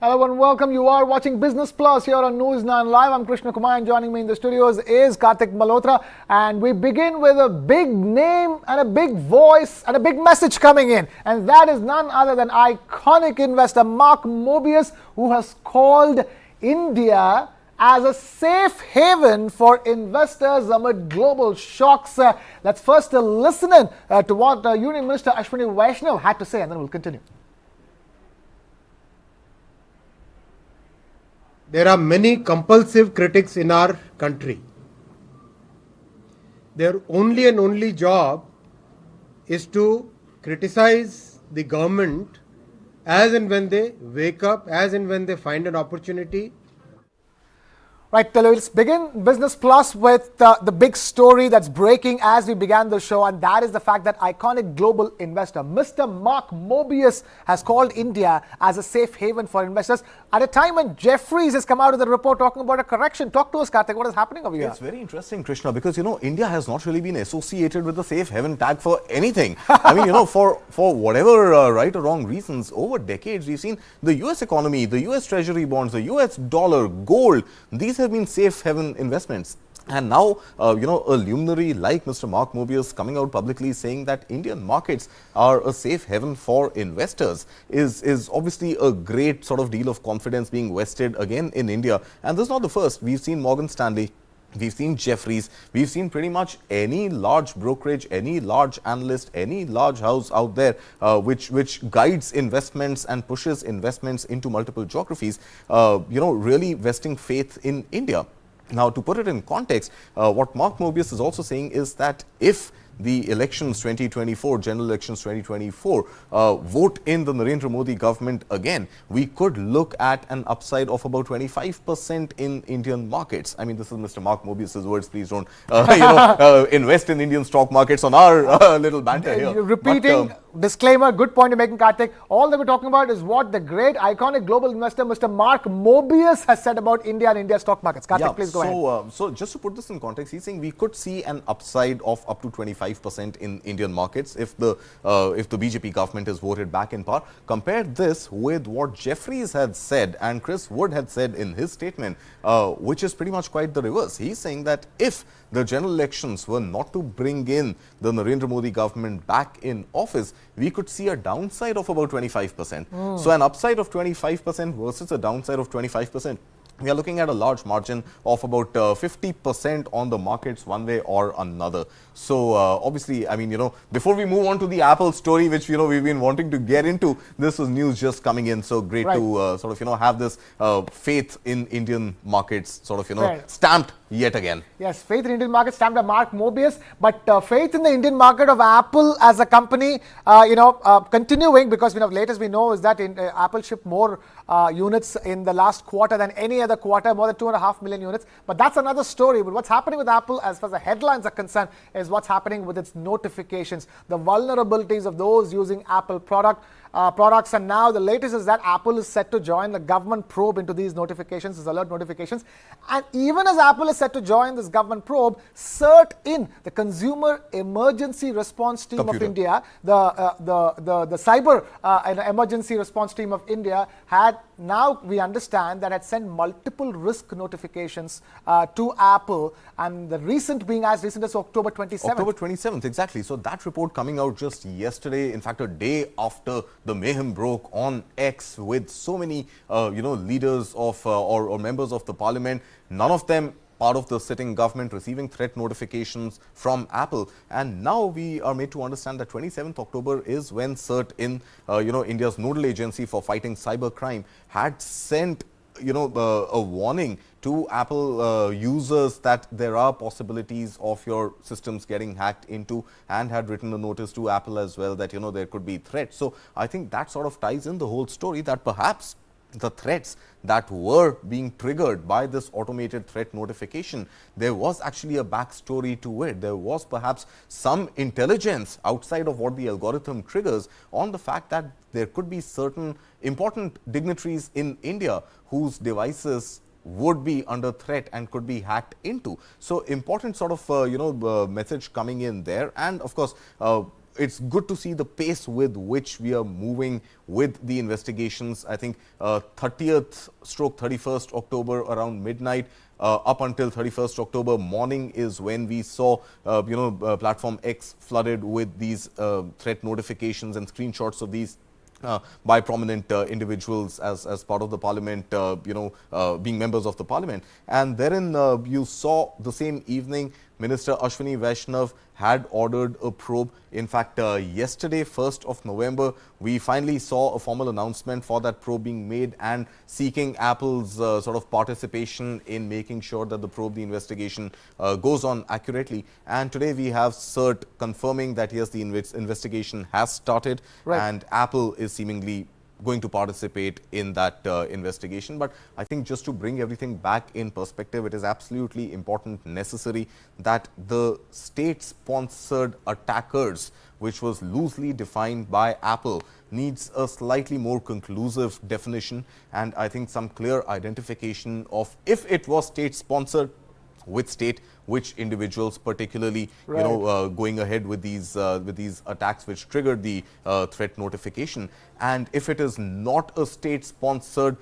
Hello and welcome. You are watching Business Plus here on News 9 Live. I'm Krishna Kumar and joining me in the studios is Karthik Malhotra. And we begin with a big name and a big voice and a big message coming in. And that is none other than iconic investor Mark Mobius, who has called India as a safe haven for investors amid global shocks. Let's first listen in to what Union Minister Ashwini Vaishnaw had to say, and then we'll continue. There are many compulsive critics in our country. Their only and only job is to criticize the government as and when they wake up, as and when they find an opportunity. Right, let's begin Business Plus with the big story that's breaking as we began the show, and that is the fact that iconic global investor Mr. Mark Mobius has called India as a safe haven for investors at a time when Jefferies has come out with a report talking about a correction. Talk to us, Karthik, what is happening over here? It's very interesting, Krishna, because, India has not really been associated with the safe haven tag for anything. I mean, for whatever right or wrong reasons, over decades, we've seen the US economy, the US Treasury bonds, the US dollar, gold, these have been safe haven investments. And now, a luminary like Mr. Mark Mobius coming out publicly saying that Indian markets are a safe haven for investors is obviously a great sort of deal of confidence being vested again in India. And this is not the first. We've seen Morgan Stanley, we've seen Jefferies, we've seen pretty much any large brokerage, any large analyst, any large house out there which guides investments and pushes investments into multiple geographies, really vesting faith in India. Now, to put it in context, what Mark Mobius is also saying is that if the elections 2024, general elections 2024, vote in the Narendra Modi government again, we could look at an upside of about 25% in Indian markets. I mean, this is Mr. Mark Mobius's words. Please don't, invest in Indian stock markets on our little banter here. You're repeating, disclaimer, good point you're making, Karthik. All that we're talking about is what the great iconic global investor, Mr. Mark Mobius, has said about India and India stock markets. Karthik, please go ahead. So just to put this in context, he's saying we could see an upside of up to 25% in Indian markets if the BJP government is voted back in power. Compare this with what Jefferies had said and Chris Wood had said in his statement, which is pretty much quite the reverse. He's saying that if the general elections were not to bring in the Narendra Modi government back in office, we could see a downside of about 25%. So an upside of 25% versus a downside of 25%. We are looking at a large margin of about 50% on the markets one way or another. So obviously, I mean, before we move on to the Apple story, which, we've been wanting to get into, this was news just coming in. So great to sort of, have this faith in Indian markets sort of, stamped yet again. Yes, faith in Indian market stamped by Mark Mobius, but faith in the Indian market of Apple as a company, continuing, because latest we know is that Apple shipped more units in the last quarter than any other quarter, more than 2.5 million units. But that's another story. But what's happening with Apple, as far as the headlines are concerned, is what's happening with its notifications, the vulnerabilities of those using Apple products. And now the latest is that Apple is set to join the government probe into these notifications, these alert notifications. And even as Apple is set to join this government probe, CERT-In, the Consumer Emergency Response Team of India, the cyber emergency response team of India, had, now we understand, that had sent multiple risk notifications to Apple, and the recent being as recent as October 27th. October 27th, exactly. So that report coming out just yesterday, in fact, a day after the mayhem broke on X with so many, leaders of or members of the parliament, none of them part of the sitting government, receiving threat notifications from Apple. And now we are made to understand that 27th October is when CERT-In, India's nodal agency for fighting cybercrime, had sent a warning to Apple users that there are possibilities of your systems getting hacked into, and had written a notice to Apple as well that, there could be threats. So I think that sort of ties in the whole story, that perhaps the threats that were being triggered by this automated threat notification, there was actually a backstory to it. There was perhaps some intelligence outside of what the algorithm triggers on the fact that there could be certain important dignitaries in India whose devices would be under threat and could be hacked into. So important sort of, message coming in there. And of course, it's good to see the pace with which we are moving with the investigations. I think 30th/31st October around midnight, up until 31st October morning is when we saw, platform X flooded with these threat notifications and screenshots of these by prominent individuals as part of the parliament, being members of the parliament. And therein you saw the same evening Minister Ashwini Vaishnaw had ordered a probe. In fact, yesterday, 1st of November, we finally saw a formal announcement for that probe being made and seeking Apple's sort of participation in making sure that the probe, the investigation goes on accurately. And today we have CERT confirming that yes, the investigation has started, and Apple is seemingly going to participate in that investigation. But I think just to bring everything back in perspective, it is absolutely important, necessary that the state-sponsored attackers, which was loosely defined by Apple, needs a slightly more conclusive definition, and I think some clear identification of if it was state-sponsored, with state, which individuals particularly, going ahead with these attacks which triggered the threat notification. And if it is not a state-sponsored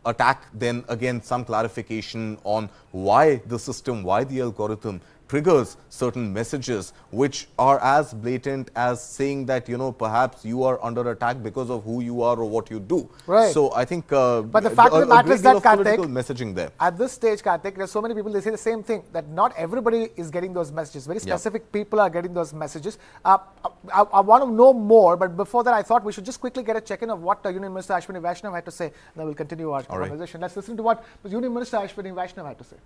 attack, then again some clarification on why the system, why the algorithm triggers certain messages which are as blatant as saying that, perhaps you are under attack because of who you are or what you do. So I think but the fact of the matter is that, political messaging there. At this stage, Karthik, there's so many people, they say the same thing, that not everybody is getting those messages. Very specific people are getting those messages. I want to know more, but before that, I thought we should just quickly get a check-in of what Union Minister Ashwini Vaishnaw had to say. Then we'll continue our conversation. Let's listen to what Union Minister Ashwini Vaishnaw had to say.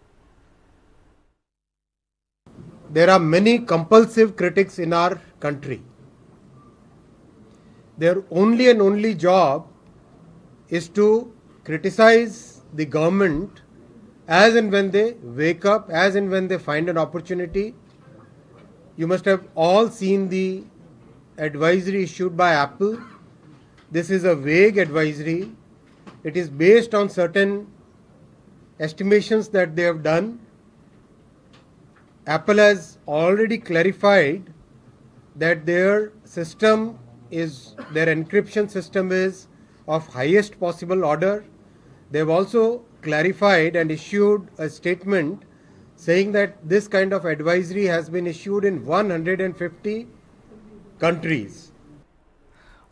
There are many compulsive critics in our country. Their only job is to criticize the government as and when they wake up, as and when they find an opportunity. You must have all seen the advisory issued by Apple. This is a vague advisory. It is based on certain estimations that they have done. Apple has already clarified that their system is, their encryption system is of highest possible order. They have also clarified and issued a statement saying that this kind of advisory has been issued in 150 countries.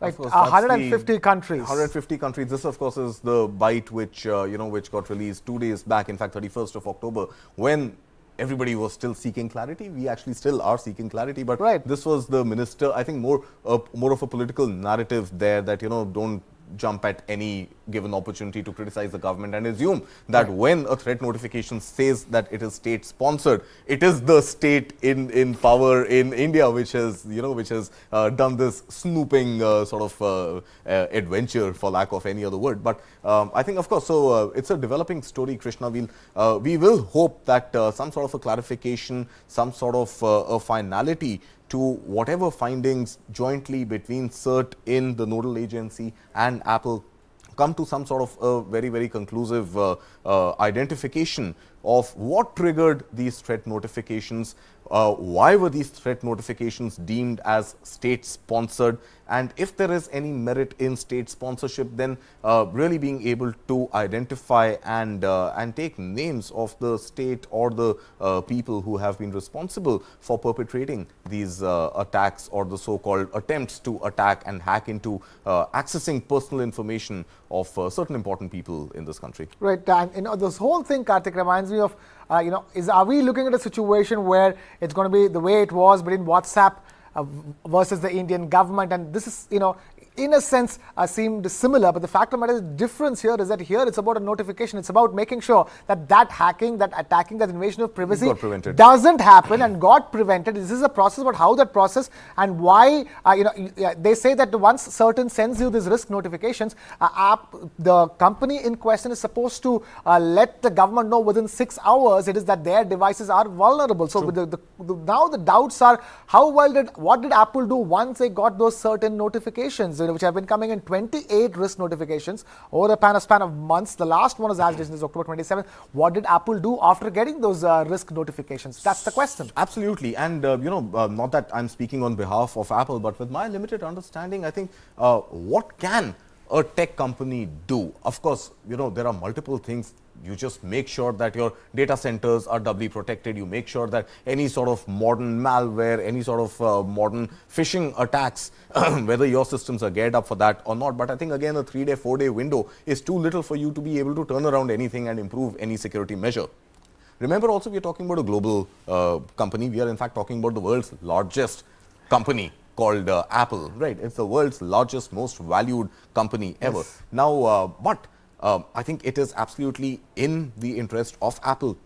Like 150 countries. 150 countries. This, of course, is the bite which, which got released 2 days back, in fact, 31st of October, when everybody was still seeking clarity. We actually still are seeking clarity, but this was the minister, I think more of a political narrative there that, don't jump at any given opportunity to criticize the government and assume that when a threat notification says that it is state sponsored, it is the state in power in India which has done this snooping sort of adventure, for lack of any other word. But I think, of course, so it's a developing story, Krishna. We will hope that some sort of a clarification, some sort of a finality to whatever findings jointly between CERT-In, the nodal agency, and Apple come to some sort of a very, very conclusive identification of what triggered these threat notifications, why were these threat notifications deemed as state-sponsored, and if there is any merit in state sponsorship, then really being able to identify and take names of the state or the people who have been responsible for perpetrating these attacks or the so-called attempts to attack and hack into accessing personal information of certain important people in this country. Right, and this whole thing, Karthik, reminds me of, are we looking at a situation where it's going to be the way it was between WhatsApp versus the Indian government, and this is, in a sense, seemed similar, but the fact of the matter is, the difference here is that here it's about a notification. It's about making sure that hacking, that attacking, that invasion of privacy doesn't happen and got prevented. This is a process about how that process and why, they say that once CERT-In sends you these risk notifications, the company in question is supposed to let the government know within 6 hours it is that their devices are vulnerable. So now the doubts are, what did Apple do once they got those CERT-In notifications? which have been coming in 28 risk notifications over a span of months. The last one was as recent as October 27th. What did Apple do after getting those risk notifications? That's the question. Absolutely. And, not that I'm speaking on behalf of Apple, but with my limited understanding, I think what can a tech company do? Of course, there are multiple things. You just make sure that your data centers are doubly protected. You make sure that any sort of modern malware, any sort of modern phishing attacks, whether your systems are geared up for that or not. But I think, again, a 3-day, 4-day window is too little for you to be able to turn around anything and improve any security measure. Remember also, we are talking about a global company. We are in fact talking about the world's largest company called Apple, right? It's the world's largest, most valued company ever. Yes. Now, I think it is absolutely in the interest of Apple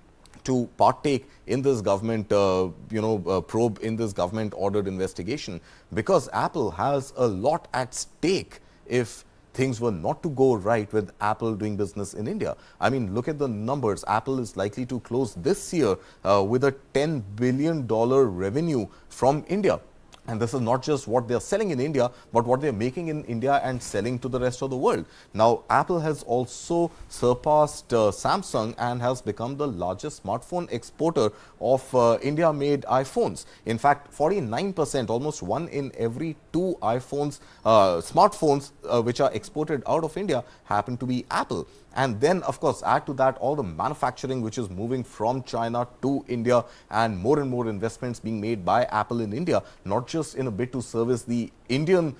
to partake in this government, probe, in this government-ordered investigation, because Apple has a lot at stake if things were not to go right with Apple doing business in India. I mean, look at the numbers. Apple is likely to close this year with a $10 billion revenue from India. And this is not just what they're selling in India, but what they're making in India and selling to the rest of the world. Now, Apple has also surpassed Samsung and has become the largest smartphone exporter of India-made iPhones. In fact, 49%, almost 1 in every 2 iPhones, smartphones which are exported out of India happen to be Apple. And then, of course, add to that all the manufacturing which is moving from China to India, and more investments being made by Apple in India, not just in a bid to service the Indian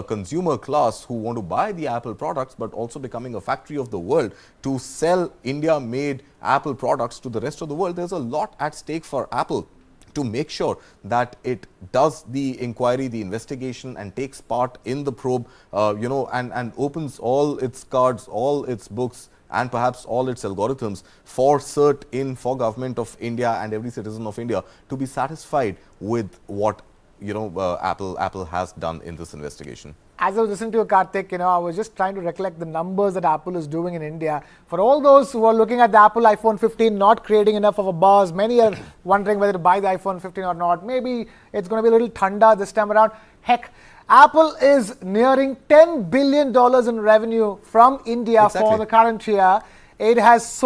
consumer class who want to buy the Apple products, but also becoming a factory of the world to sell India-made Apple products to the rest of the world. There's a lot at stake for Apple to make sure that it does the inquiry, the investigation, and takes part in the probe, and opens all its cards, all its books, and perhaps all its algorithms for CERT-In, for government of India and every citizen of India to be satisfied with what Apple has done in this investigation. As I was listening to you, Karthik, I was just trying to recollect the numbers that Apple is doing in India. For all those who are looking at the Apple iPhone 15 not creating enough of a buzz, many are wondering whether to buy the iPhone 15 or not. Maybe it's going to be a little thunda this time around. Heck, Apple is nearing $10 billion in revenue from India for the current year. It has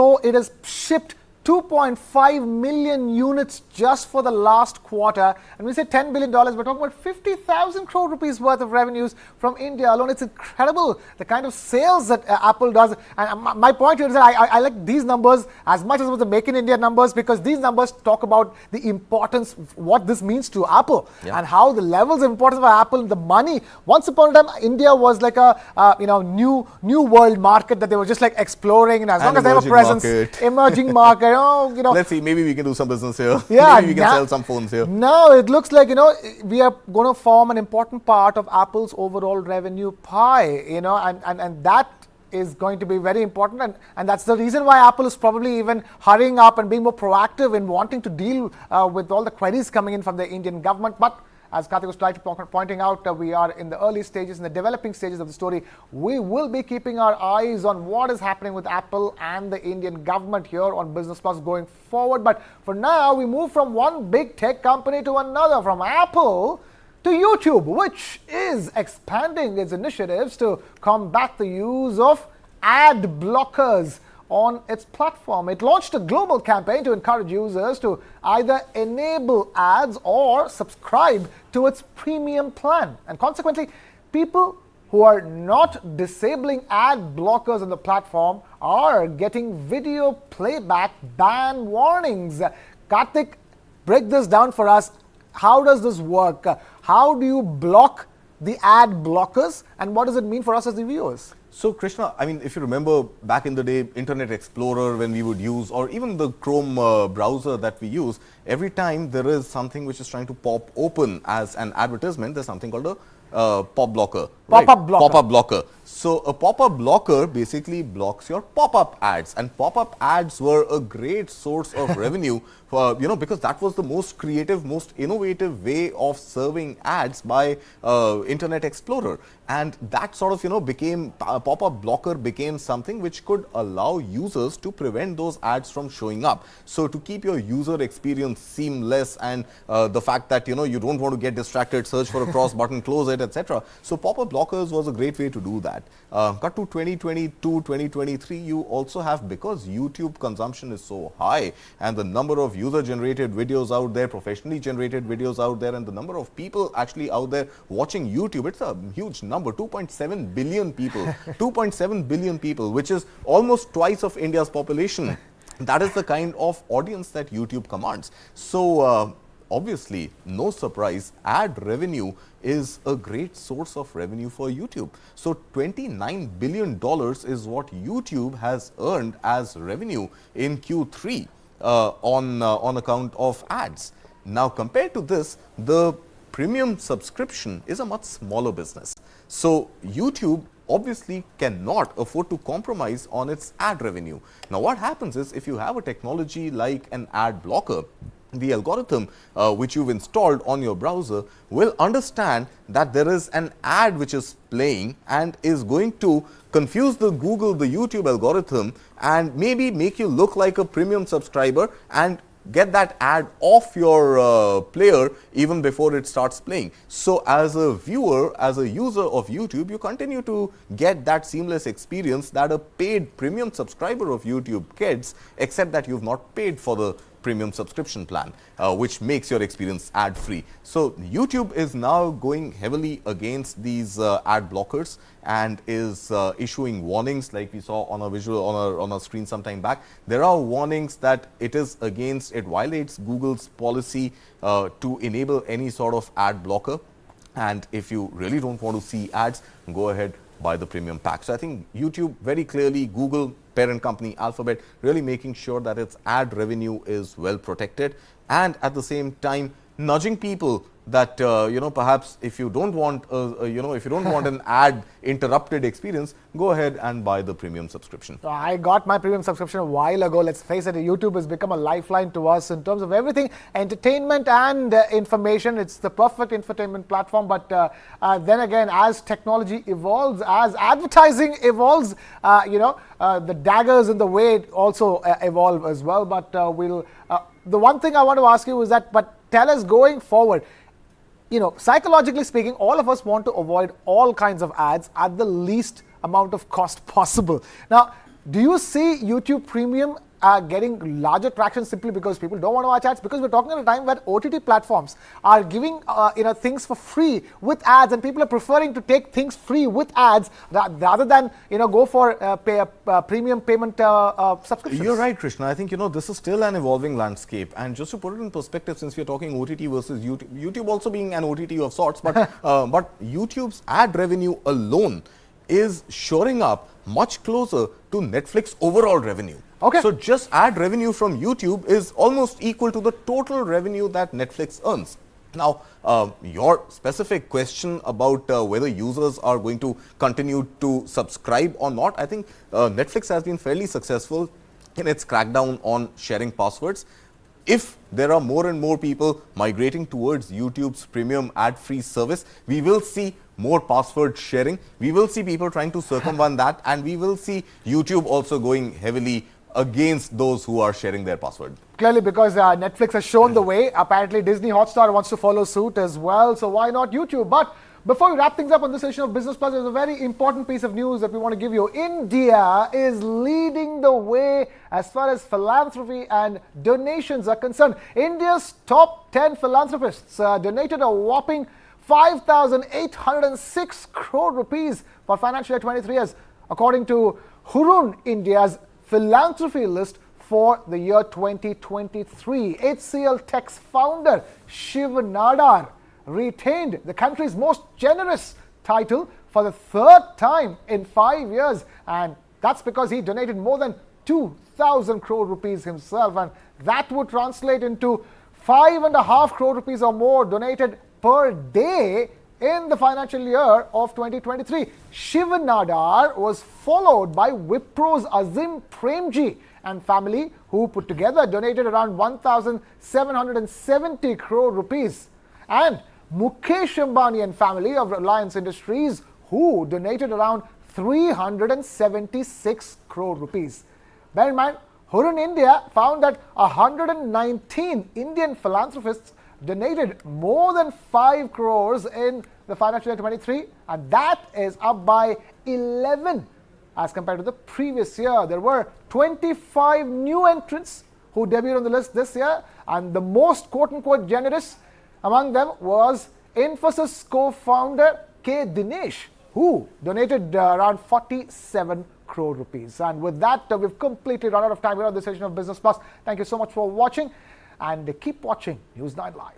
shipped 2.5 million units just for the last quarter. And we say $10 billion, we're talking about 50,000 crore rupees worth of revenues from India alone. It's incredible the kind of sales that Apple does. And my point here is that I like these numbers as much as the Make in India numbers, because these numbers talk about the importance, what this means to Apple, and how the levels of importance of Apple, the money. Once upon a time, India was like a new world market that they were just like exploring, and as long as they have a presence, emerging market. Let's see, maybe we can do some business here. Yeah, maybe we can sell some phones here. Now it looks like, we are going to form an important part of Apple's overall revenue pie, and that is going to be very important. And that's the reason why Apple is probably even hurrying up and being more proactive in wanting to deal with all the queries coming in from the Indian government. But as Karthik was pointing out, we are in the early stages, in the developing stages of the story. We will be keeping our eyes on what is happening with Apple and the Indian government here on Business Plus going forward. But for now, we move from one big tech company to another, from Apple to YouTube, which is expanding its initiatives to combat the use of ad blockers on its platform. It launched a global campaign to encourage users to either enable ads or subscribe to its premium plan. And consequently, people who are not disabling ad blockers on the platform are getting video playback ban warnings. Karthik, break this down for us. How does this work? How do you block the ad blockers, and what does it mean for us as the viewers? So, Krishna, I mean, if you remember back in the day, Internet Explorer, when we would use, or even the Chrome browser that we use, every time there is something which is trying to pop open as an advertisement, there's something called a pop blocker. Pop-up blocker. Pop-up blocker. So, a pop-up blocker basically blocks your pop-up ads, and pop-up ads were a great source of revenue, because that was the most creative, most innovative way of serving ads by Internet Explorer. And that sort of, became, pop-up blocker became something which could allow users to prevent those ads from showing up. So, to keep your user experience seamless, and the fact that, you don't want to get distracted, search for a cross button, close it, etc. So, pop-up blockers was a great way to do that. Cut to 2022, 2023, you also have, because YouTube consumption is so high and the number of user-generated videos out there, professionally generated videos out there, and the number of people actually out there watching YouTube, it's a huge number, 2.7 billion people, 2.7 billion people, which is almost twice of India's population. That is the kind of audience that YouTube commands. So, obviously, no surprise, ad revenue is a great source of revenue for YouTube. So $29 billion is what YouTube has earned as revenue in Q3 on account of ads. Now, compared to this, the premium subscription is a much smaller business. So YouTube obviously cannot afford to compromise on its ad revenue. Now, what happens is, if you have a technology like an ad blocker, the algorithm which you've installed on your browser will understand that there is an ad which is playing and is going to confuse the Google, the YouTube algorithm, and maybe make you look like a premium subscriber and get that ad off your player even before it starts playing. So as a viewer, as a user of YouTube, you continue to get that seamless experience that a paid premium subscriber of YouTube gets, except that you've not paid for the premium subscription plan, which makes your experience ad-free. So YouTube is now going heavily against these ad blockers and is issuing warnings, like we saw on a visual on a screen some time back. There are warnings that it violates Google's policy to enable any sort of ad blocker. And if you really don't want to see ads, go ahead, buy the premium pack. So I think YouTube, very clearly, Google, parent company Alphabet, really making sure that its ad revenue is well protected, and at the same time nudging people that perhaps if you don't want an ad interrupted experience, go ahead and buy the premium subscription. So I got my premium subscription a while ago. Let's face it, YouTube has become a lifeline to us in terms of everything, entertainment and information. It's the perfect infotainment platform. But then again, as technology evolves, as advertising evolves, the daggers in the way also evolve as well. But the one thing I want to ask you is that, but tell us going forward, psychologically speaking, all of us want to avoid all kinds of ads at the least amount of cost possible. Now, do you see YouTube Premium getting larger traction simply because people don't want to watch ads? Because we're talking at a time where OTT platforms are giving things for free with ads, and people are preferring to take things free with ads rather than go for premium payment subscriptions. You're right, Krishna. I think this is still an evolving landscape, and just to put it in perspective, since we're talking OTT versus YouTube also being an OTT of sorts, but but YouTube's ad revenue alone is shoring up much closer to Netflix overall revenue. Okay. So just ad revenue from YouTube is almost equal to the total revenue that Netflix earns. Now, your specific question about whether users are going to continue to subscribe or not, I think Netflix has been fairly successful in its crackdown on sharing passwords. If there are more and more people migrating towards YouTube's premium ad-free service, we will see more password sharing. We will see people trying to circumvent that, and we will see YouTube also going heavily against those who are sharing their password. Clearly, because Netflix has shown the way. Apparently, Disney Hotstar wants to follow suit as well. So why not YouTube? But before we wrap things up on this edition of Business Plus, there's a very important piece of news that we want to give you. India is leading the way as far as philanthropy and donations are concerned. India's top 10 philanthropists donated a whopping 5,806 crore rupees for financial year 23, as according to Hurun, India's philanthropy list for the year 2023. HCL Tech's founder Shiv Nadar retained the country's most generous title for the third time in 5 years, and that's because he donated more than 2,000 crore rupees himself, and that would translate into 5.5 crore rupees or more donated per day in the financial year of 2023. Shiv Nadar was followed by Wipro's Azim Premji and family, who put together donated around 1,770 crore rupees. And Mukesh Ambani and family of Reliance Industries, who donated around 376 crore rupees. Bear in mind, Hurun India found that 119 Indian philanthropists donated more than 5 crores in the financial year 23, and that is up by 11 as compared to the previous year. There were 25 new entrants who debuted on the list this year, and the most quote-unquote generous among them was Infosys co-founder K. Dinesh, who donated around 47 crore rupees. And with that, we've completely run out of time here on this edition of Business Plus. Thank you so much for watching, and keep watching News9 Live.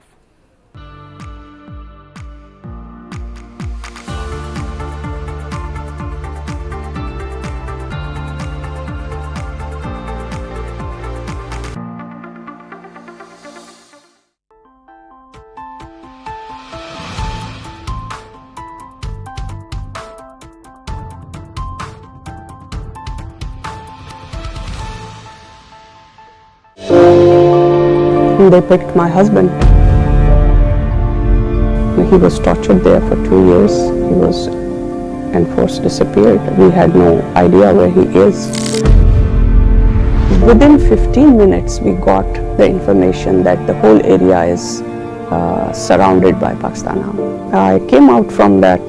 They picked my husband. He was tortured there for 2 years. He was enforced disappeared. We had no idea where he is. Within 15 minutes, we got the information that the whole area is surrounded by Pakistan Army. I came out from that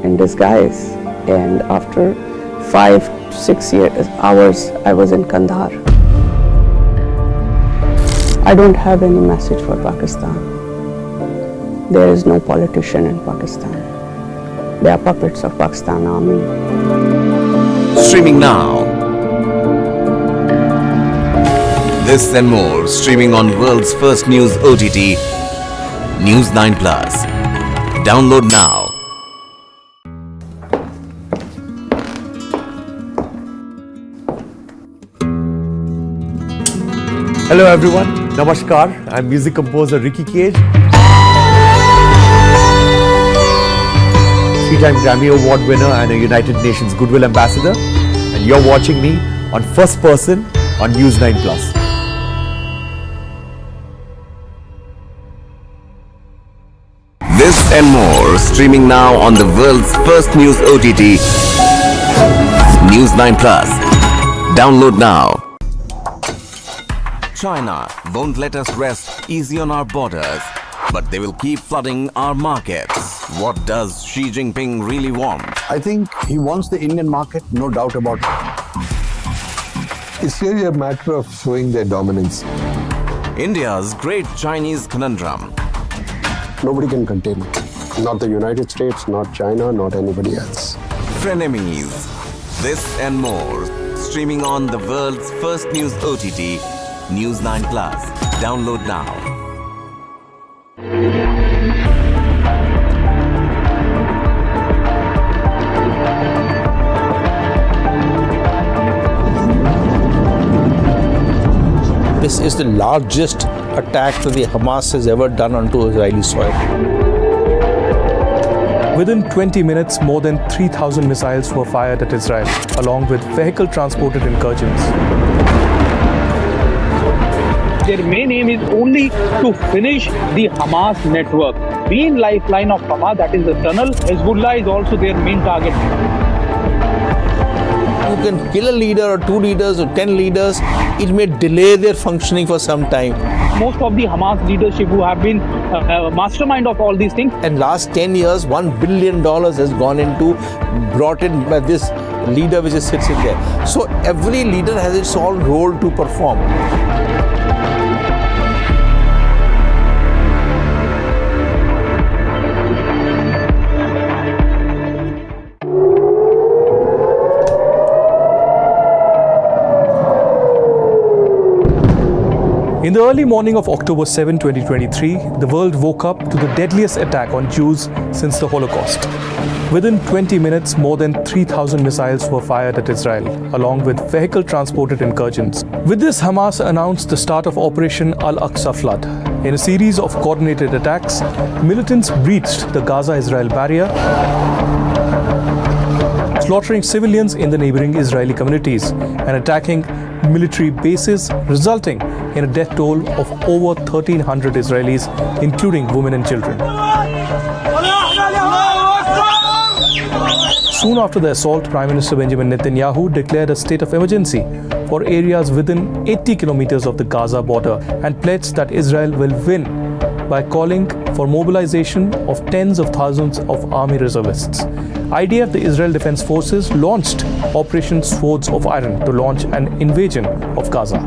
in disguise, and after 5-6 hours, I was in Kandahar. I don't have any message for Pakistan. There is no politician in Pakistan. They are puppets of Pakistan Army. Streaming now. This and more streaming on world's first news OTT, News9 Plus. Download now. Hello everyone, Namaskar. I'm music composer Ricky Cage, 3-time Grammy Award winner and a United Nations Goodwill Ambassador, and you're watching me on First Person on News9 Plus. This and more streaming now on the world's first news OTT, News9 Plus. Download now. China won't let us rest easy on our borders, but they will keep flooding our markets. What does Xi Jinping really want? I think he wants the Indian market, no doubt about it. It's really a matter of showing their dominance. India's great Chinese conundrum. Nobody can contain it. Not the United States, not China, not anybody else. Frenemies. This and more streaming on the world's first news OTT, News9 Plus. Download now. This is the largest attack that the Hamas has ever done onto Israeli soil. Within 20 minutes, more than 3,000 missiles were fired at Israel, along with vehicle-transported incursions. Their main aim is only to finish the Hamas network. Main lifeline of Hamas, that is the tunnel, Hezbollah is also their main target. You can kill a leader or 2 leaders or 10 leaders, it may delay their functioning for some time. Most of the Hamas leadership who have been mastermind of all these things. And last 10 years, $1 billion has gone into, brought in by this leader which sits in there. So every leader has its own role to perform. In the early morning of October 7, 2023, the world woke up to the deadliest attack on Jews since the Holocaust. Within 20 minutes, more than 3,000 missiles were fired at Israel, along with vehicle-transported incursions. With this, Hamas announced the start of Operation Al-Aqsa Flood. In a series of coordinated attacks, militants breached the Gaza-Israel barrier, slaughtering civilians in the neighboring Israeli communities and attacking military bases, resulting in a death toll of over 1,300 Israelis, including women and children. Soon after the assault, Prime Minister Benjamin Netanyahu declared a state of emergency for areas within 80 kilometers of the Gaza border and pledged that Israel will win by calling for mobilization of tens of thousands of army reservists. IDF, the Israel Defense Forces, launched Operation Swords of Iron to launch an invasion of Gaza.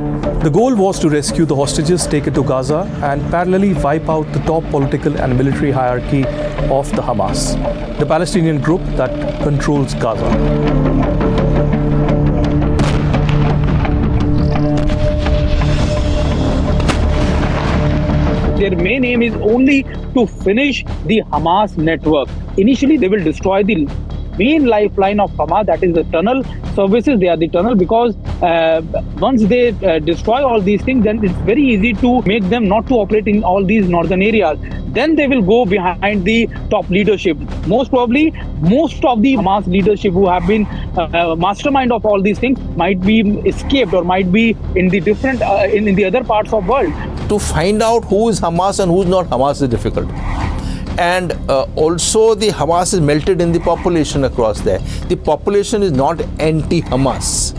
The goal was to rescue the hostages taken to Gaza and parallelly wipe out the top political and military hierarchy of the Hamas, the Palestinian group that controls Gaza. Their main aim is only to finish the Hamas network. Initially, they will destroy the main lifeline of Hamas, that is the tunnel services. They are the tunnel because once they destroy all these things, then it's very easy to make them not to operate in all these northern areas. Then they will go behind the top leadership. Most probably, most of the Hamas leadership who have been mastermind of all these things might be escaped or might be in the different in the other parts of the world. To find out who is Hamas and who's not Hamas is difficult. And also the Hamas is melted in the population across there. The population is not anti-Hamas.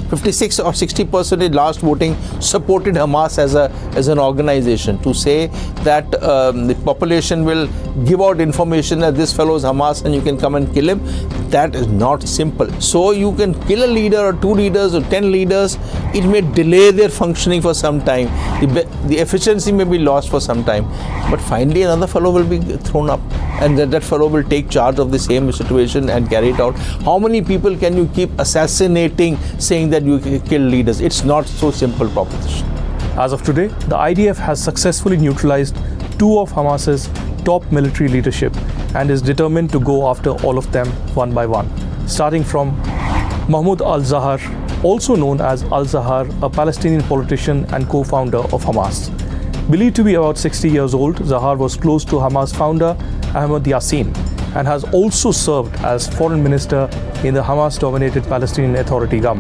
56 or 60% in last voting supported Hamas as an organization. To say that the population will give out information that this fellow is Hamas and you can come and kill him, that is not simple. So you can kill a leader or 2 leaders or 10 leaders, it may delay their functioning for some time. The efficiency may be lost for some time, but finally another fellow will be thrown up and that fellow will take charge of the same situation and carry it out. How many people can you keep assassinating, saying that you kill leaders? It's not so simple proposition. As of today, the IDF has successfully neutralized 2 of Hamas's top military leadership and is determined to go after all of them one by one, starting from Mahmoud al-Zahar, also known as al-Zahar, a Palestinian politician and co-founder of Hamas. Believed to be about 60 years old, Zahar was close to Hamas founder Ahmed Yassin and has also served as foreign minister in the Hamas-dominated Palestinian Authority government.